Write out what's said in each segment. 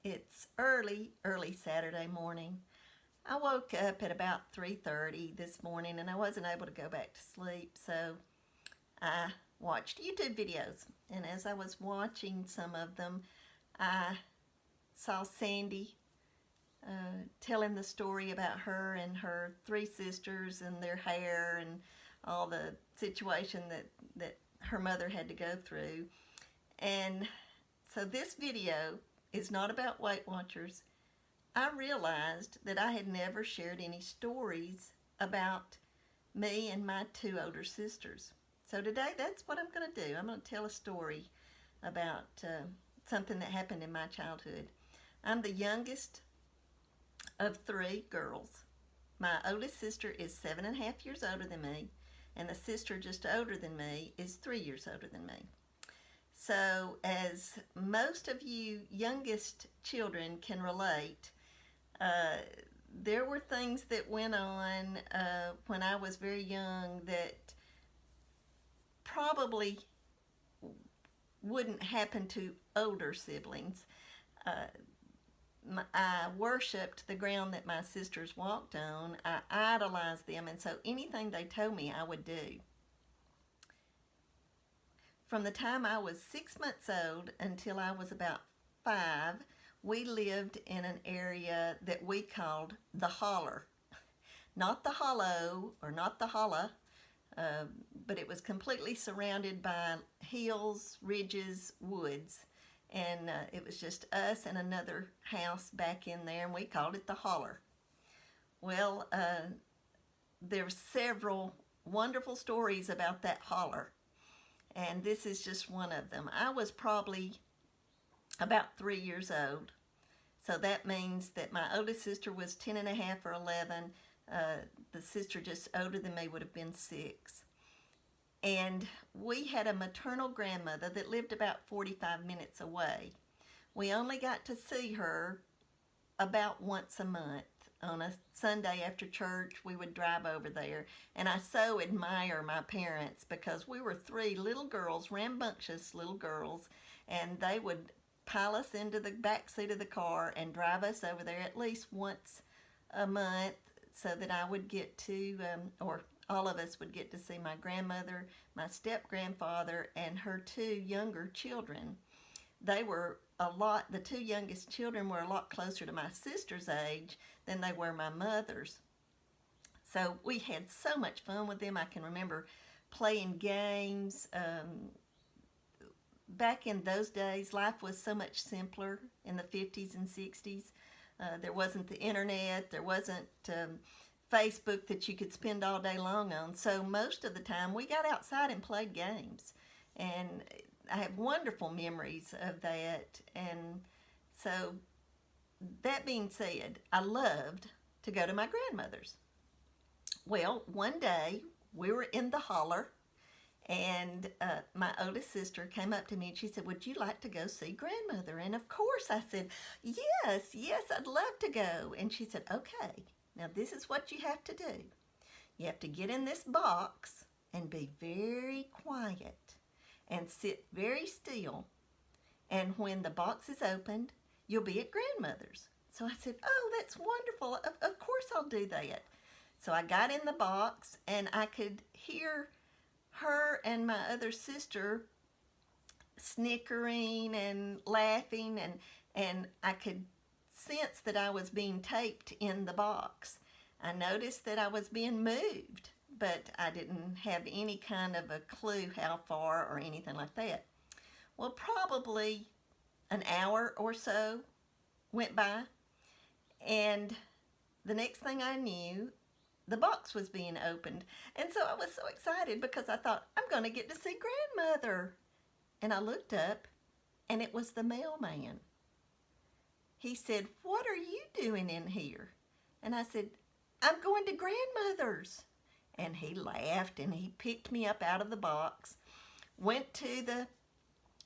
It's early Saturday morning. I woke up at about 3:30 this morning and I wasn't able to go back to sleep, so I watched YouTube videos. And as I was watching some of them, I saw Sandy telling the story about her and her three sisters and their hair and all the situation that her mother had to go through. And so this video is not about Weight Watchers. I realized that I had never shared any stories about me and my two older sisters. So today that's what I'm going to do. I'm going to tell a story about something that happened in my childhood. I'm the youngest of three girls. My oldest sister is 7.5 years older than me, and the sister just older than me is 3 years older than me. So, as most of you youngest children can relate, uh, there were things that went on when I was very young that probably wouldn't happen to older siblings. Uh, I worshipped the ground that my sisters walked on. I idolized them, and so anything they told me, I would do. From the time I was 6 months old until I was about 5, we lived in an area that we called the holler. Not the hollow or not the holla, uh, but it was completely surrounded by hills, ridges, woods. And it was just us and another house back in there, and we called it the holler. Well, there were several wonderful stories about that holler, and this is just one of them. I was probably about 3 years old, so that means that my oldest sister was 10 and a half or 11. The sister just older than me would have been 6. And we had a maternal grandmother that lived about 45 minutes away. We only got to see her about once a month. On a Sunday after church, we would drive over there. And I so admire my parents because we were three little girls, rambunctious little girls, and they would pile us into the back seat of the car and drive us over there at least once a month so that I would get to, or all of us would get to see my grandmother, my step-grandfather, and her two younger children. They were the two youngest children were a lot closer to my sister's age than they were my mother's. So we had so much fun with them. I can remember playing games. Back in those days, life was so much simpler in the 50s and 60s. There wasn't the internet. There wasn't Facebook that you could spend all day long on. So most of the time we got outside and played games. And I have wonderful memories of that. And so that being said, I loved to go to my grandmother's. Well, one day we were in the holler, and my oldest sister came up to me and she said, "Would you like to go see grandmother?" And of course I said, yes, I'd love to go. And she said, "Okay, now this is what you have to do. You have to get in this box and be very quiet and sit very still. And when the box is opened, you'll be at grandmother's." So I said, "Oh, that's wonderful. Of course I'll do that." So I got in the box and I could hear her and my other sister snickering and laughing, and I could sense that I was being taped in the box. I noticed that I was being moved, but I didn't have any kind of a clue how far or anything like that. Well, probably an hour or so went by, and the next thing I knew, the box was being opened. And so I was so excited because I thought, I'm going to get to see grandmother. And I looked up, and it was the mailman. He said, "What are you doing in here?" And I said, "I'm going to grandmother's." And he laughed, and he picked me up out of the box, went to the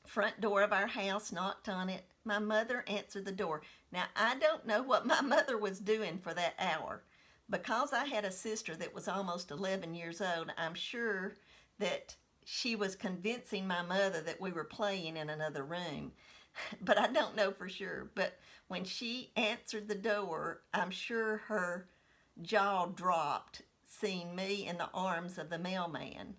front door of our house, knocked on it. My mother answered the door. Now, I don't know what my mother was doing for that hour. Because I had a sister that was almost 11 years old, I'm sure that she was convincing my mother that we were playing in another room. but I don't know for sure. But when she answered the door, I'm sure her jaw dropped seeing me in the arms of the mailman.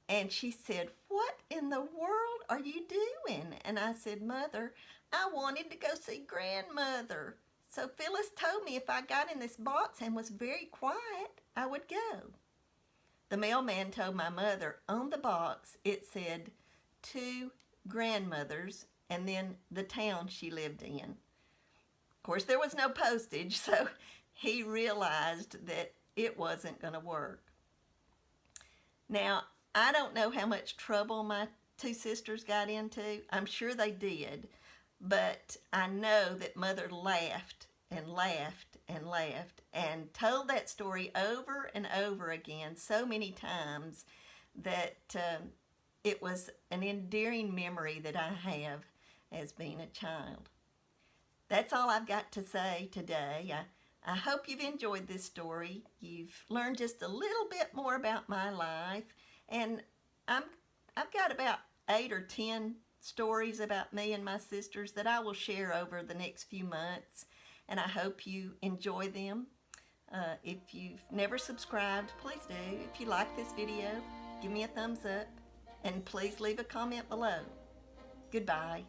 And she said, "What in the world are you doing?" And I said, "Mother, I wanted to go see grandmother. So Phyllis told me if I got in this box and was very quiet, I would go." The mailman told my mother on the box it said two grandmothers and then the town she lived in. Of course, there was no postage, so he realized that it wasn't going to work. Now, I don't know how much trouble my two sisters got into. I'm sure they did, but I know that Mother laughed and laughed and laughed and told that story over and over again so many times that it was an endearing memory that I have as being a child. That's all I've got to say today. I hope you've enjoyed this story. You've learned just a little bit more about my life, and I've got about 8 or 10 stories about me and my sisters that I will share over the next few months, and I hope you enjoy them. If you've never subscribed, please do. If you like this video, give me a thumbs up, and please leave a comment below. Goodbye.